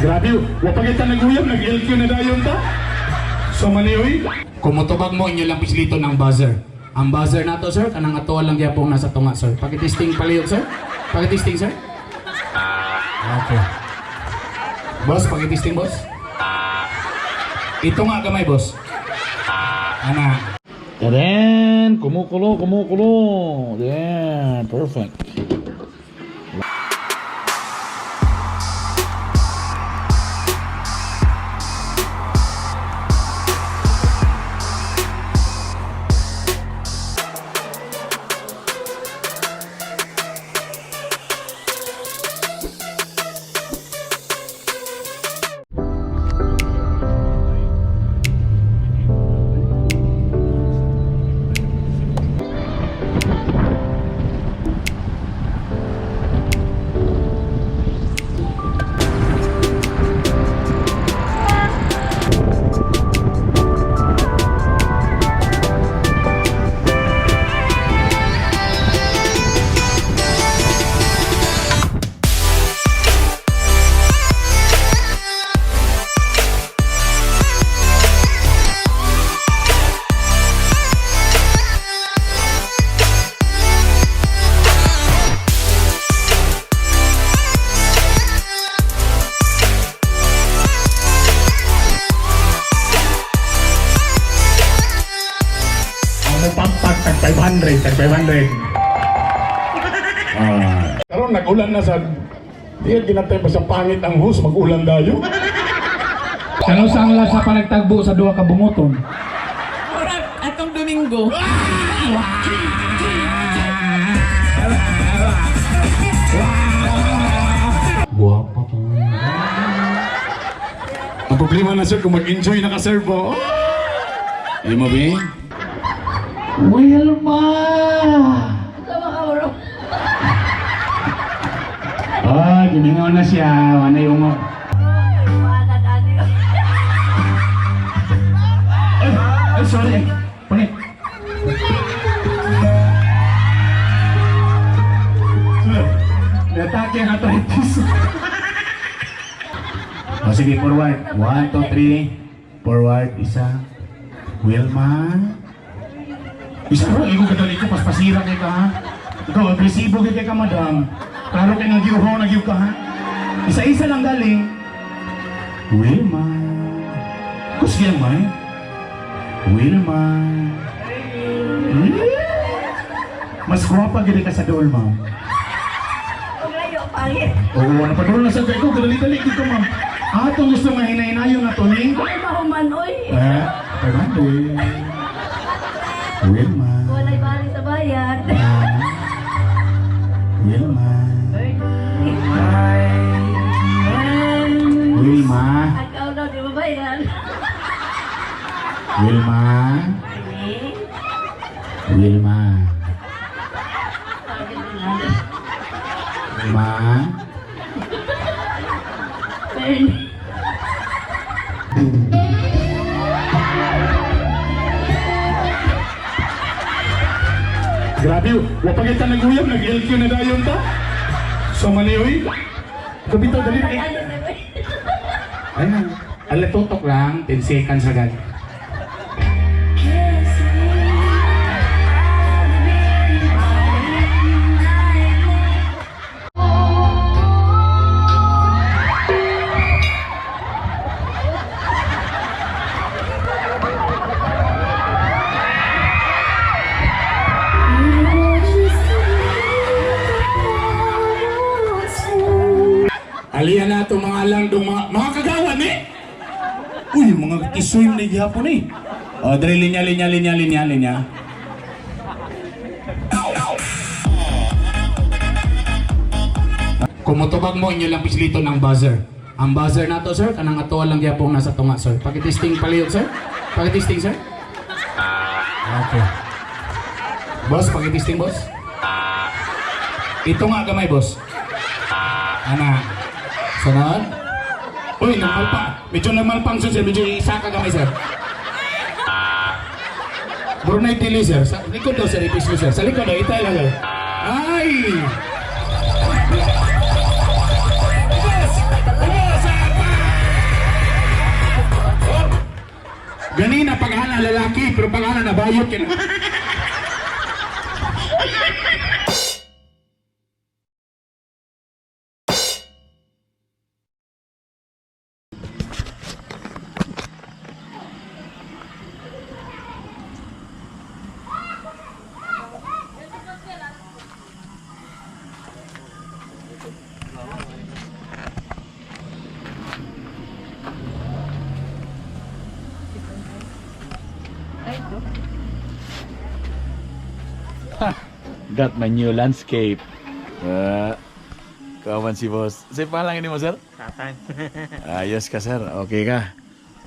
Grabe, wapag kita nag-uyam, nag-LQ na dayon ta. So Malooy, Kumutubag mo inyo lang pislito ng buzzer. Ang buzzer na to, sir, kanang atuwa lang gyapong nasa tunga, sir. Pakitesting palihog, sir. Pakitesting, sir. Okay. Boss, pakitesting, boss. Ito nga gamay, boss. Ana. Then, kumukulo. Then, perfect. tag 500. Karon nag-ulan na sa diya ginatay pa sa pangit ang host, mag-ulan dayo. Ano sang lasa pa nagtagbo sa duha ka bungoton? Murag atong Domingo. Guwapa pa. Ang problema na sir kung mag-enjoy na ka-serve po. Di mo ba? Wilma! Sama ka, bro. Oh, giningaw na siya. Wala yung mo. Ay, sorry. Punit. Natake ang arthritis. O sige, forward. 1, 2, 3. Forward, isa. Wilma. Isa ro, ikaw kadali ko, paspasira kay ka ha. Ikaw, agresibo kay ka, madam. Klaro kay nagyuho ka ha. Isa-isa lang galing. Wilma. Kusya mo eh. Wilma. Mas guwapa gini ka sa dool, ma'am. Layo, pangit. Oo, napadol na sa ko. Kadali-dali dito, ma'am. Atong gusto nga hinay-hinayo na to, ning. Ay, mahuman, oy. Fernando. Wilma. Walay bali sa bayan. Wilma. Bernie. Wilma. Ikaw daw, di ba bayan? Wilma. Wilma. Wilma. Bernie. Grabe, wapag kita nag-uyam, nag-LQ na dayon ta. So Malooy, kabito dali na Ayun. Ala tutok lang, 10 seconds agad. Alihan na itong mga langdong mga kagawan eh! Uy, mga kiswim na gihapon eh! O, dali linya. Kumutubag mo inyo lang pislito ng buzzer. Ang buzzer na to, sir, kanang atuwa lang gyapong nasa tunga, sir. Pakitesting palihog, sir. Pakitesting, sir. Okay. Boss, pakitesting, boss. Ito nga gamay, boss. Ana. Sunod. Uy, nagmalpa. Medyo nagmalpang, sir. Medyo isa ka gamay, sir. Brunei Tili, sir. Sa likod daw, sir. Ipis sir. Sa likod daw. Itay lang, sir. Ay! Ubos! Ubos! Oh! Ganina, paghana lalaki, pero paghana na bayot. Got my new landscape. Kawan si boss. Say pa lang ini mo, sir? Tatay. Ayos ka, sir. Okay ka.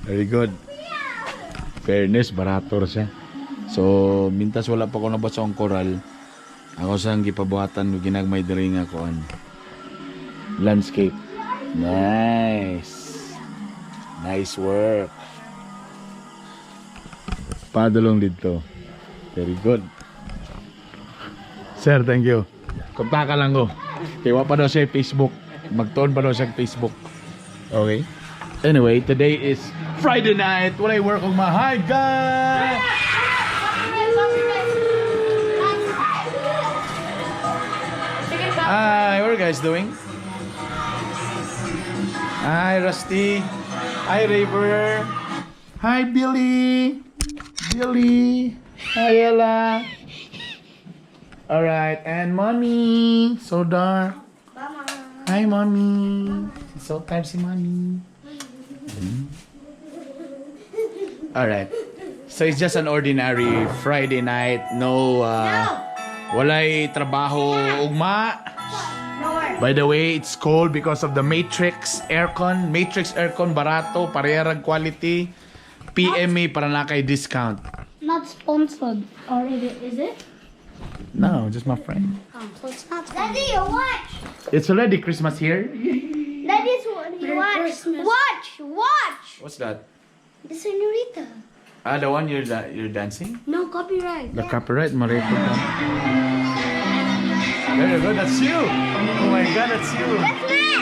Very good. Fairness, barator siya. So, mintas wala pa ko nabasa ang koral. Ako sang gipabuhatan ginagmay diri nga kuan. Landscape. Nice. Nice work. Padulong dito. Very good. Sir, thank you. Kontakan lang ko. Kaya pa daw siya Facebook. Magtuon pa daw siya Facebook. Okay. Anyway, today is Friday night. Wala work on my high guy. Hi, what are you guys doing? Hi, Rusty. Hi, Raver. Hi, Billy. Billy. Hi, Ella. Alright, and mommy. So dark. Hi, mommy. So tired si mommy. Alright. So it's just an ordinary Friday night. No, walay trabaho ugma. By the way, it's cold because of the Matrix aircon. Matrix aircon barato, parehang quality. PMA para na kay discount. Not sponsored already, is it? No, just my friend. Oh, so it's not. Daddy, your watch. It's already Christmas here. Daddy's watch. Christmas. Watch. What's that? The senorita. Ah, the one you're dancing? No copyright. The copyright, Mareto. Very good, that's you. Oh my God, that's you. That's me.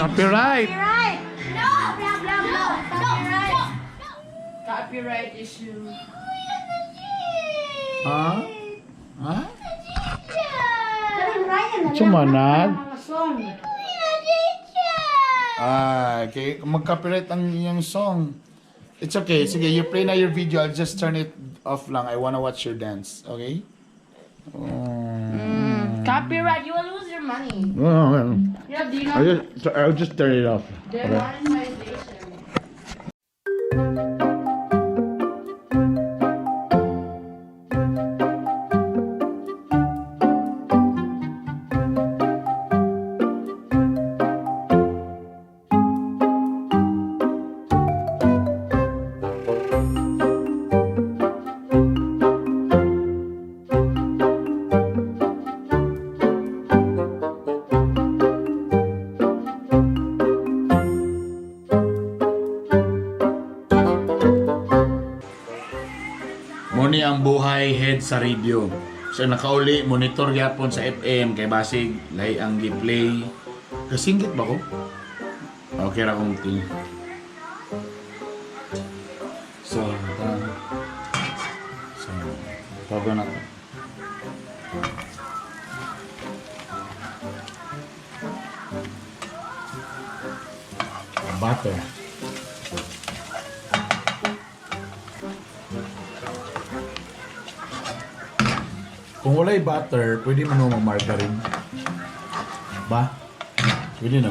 Copyright. Copyright. No. Blah blah blah. Copyright. Copyright issue. Huh? Huh? Ryan, Sumanad. mga song. Ah, okay. Mag-copyright ang iyong song. It's okay. Sige, you play na your video. I'll just turn it off lang. I wanna watch your dance. Okay? Copyright, you will lose your money. Oh, Yeah, do you know I'll just turn it off. demonetization? Muni ang buhay head sa radio. So nakauli monitor gyapon sa FM kay basig lay ang gi-play. Kasinggit ba ko? Okay ra kong ting. So, bago na to. Butter. Kung wala'y butter, pwede mo naman margarine. Ba? Pwede no?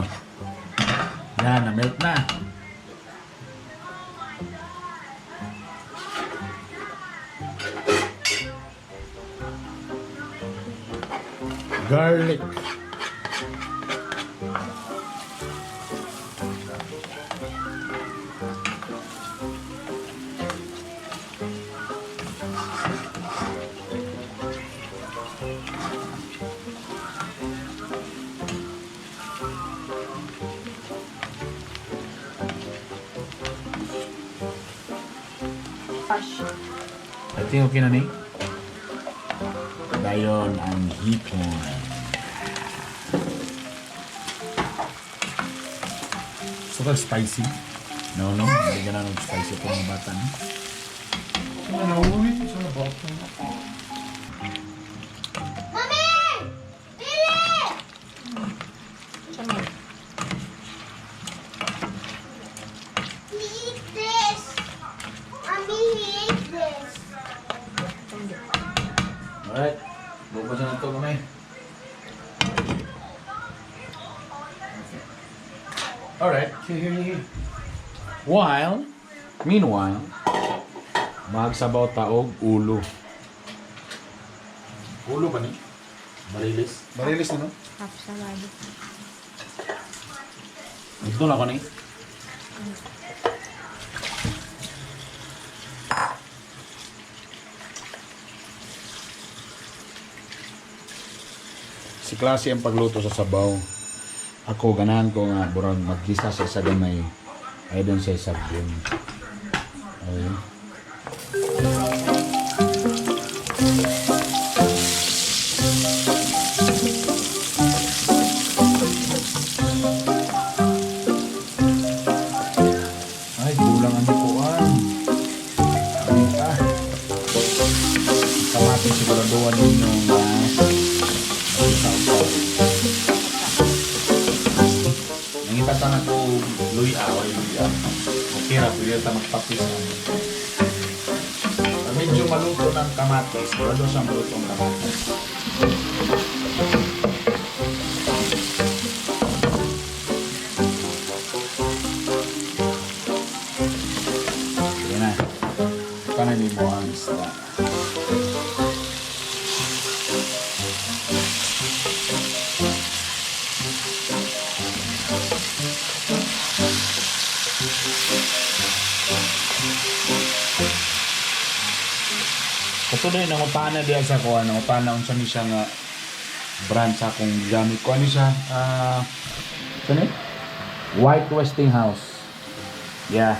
Yan, na-melt na. Garlic. I think okay na ni. Dayon ang hipon. So spicy? No, hindi ka na spicy po ng bata. Malooy, sa bata. Mami! Pili! He eats this. Mommy, he eats this. Alright. Bukas na ito kamay. Alright. Meanwhile, magsabaw taog ulo. Ulo ba ni? Barilis? Barilis na no? Abs-cbn. Ito na ko ni. Si klase ang pagluto sa sabaw. Ako ganahan ko nga burang maggisa sa isa gamay. Ay doon sa isa yun. Okay. Ay, kulang ang hipuan. Ah. Kamatin siguraduhan ninyo na nangitatan ako luya. Okay ra, pwede ito magpapis. Medyo maluto ng kamatis. Sigurado siya maluto ng kamatis. Sige na. Pananin mo ang isda. Katunay, nangutana diya sa ko, nangutana unsa ni siya nga brand sa akong gamit ko. Ano siya? Kani? White Westinghouse. Yeah.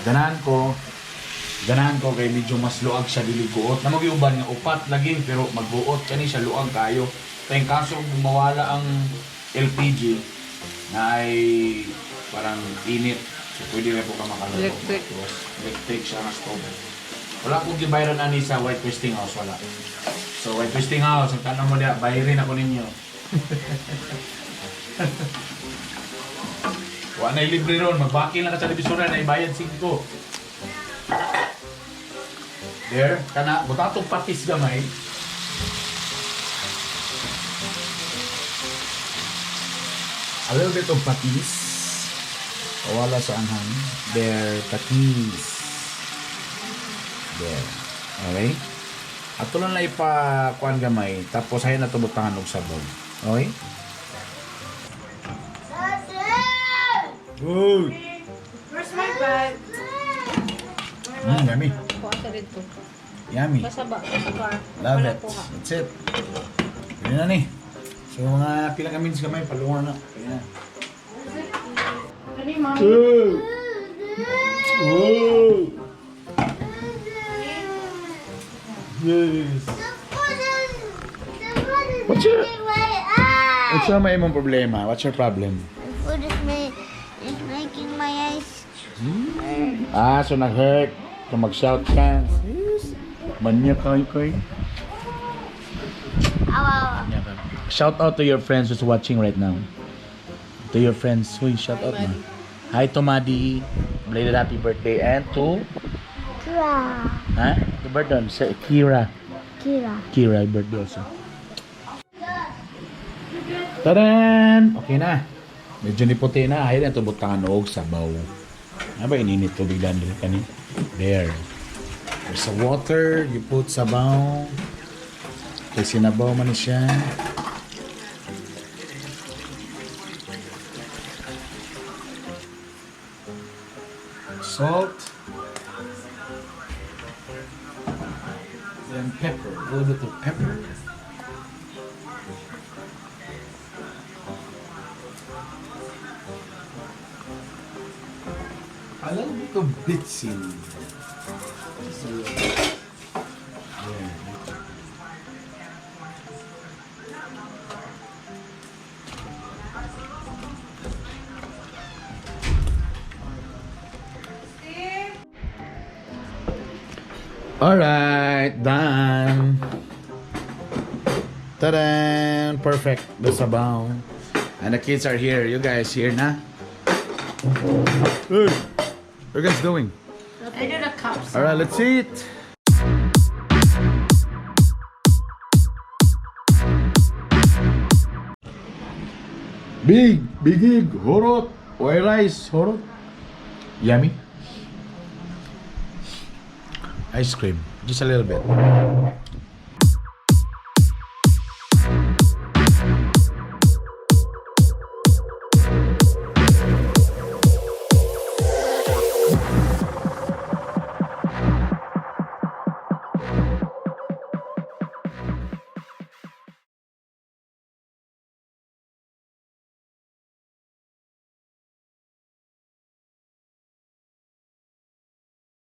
Ganahan ko kay medyo mas luag siya dili guot. Na magiuban nga upat lagi pero magbuot kani siya luag kayo. Tayong kaso mawala ang LPG na ay parang init. So pwede rin po ka makaluto. Electric siya nga stove. Wala akong gibayran ani sa White Westinghouse, wala. So White Westinghouse, ang tanong mo diya, bayarin ako ninyo. Wala na libre ron, magbaki lang ka sa televisoran na ibayad 5. There, kana, butatong patis gamay. A little bit of patis. Wala sa anghang. There, patis. There. Okay? At tulang na ipakuan gamay. Tapos ayun na tubutangan og sabaw. Okay? Good! Where's my bag? Yummy. Kuha ka dito. Yummy. Kasaba, sa car. Love Wala it. kuha. That's it. Yun na ni. So mga pila ka minutes gamay, paluwa na. Kaya na. Kani, mami. Yes. What's your What's your may mong problema? What's your problem? food is making my eyes. So nag-hurt. So mag-shout ka. Manya kay. Awawa. Shout out to your friends who's watching right now. To your friends. Huy, shout out na. Hi to Madi. Belated happy birthday. And to... Ha? The birthday. Kira. Kira, birthday also. Tadan! Okay na. Medyo niputi na. Ayaw na ito butangan og sabaw. Ano ba ininit to biglan din kani? There. There's a water. You put sabaw. Okay, sinabaw man siya. Salt. Then pepper. A little bit of pepper. A little bit of bitsin. Just a little bit. Alright, done. Ta-da! Perfect. The sabaw. And the kids are here. You guys here na? Hey, what are you guys doing? I do the cups. Alright, let's eat. Big, horot. White rice, horot. Yummy. Ice cream, just a little bit.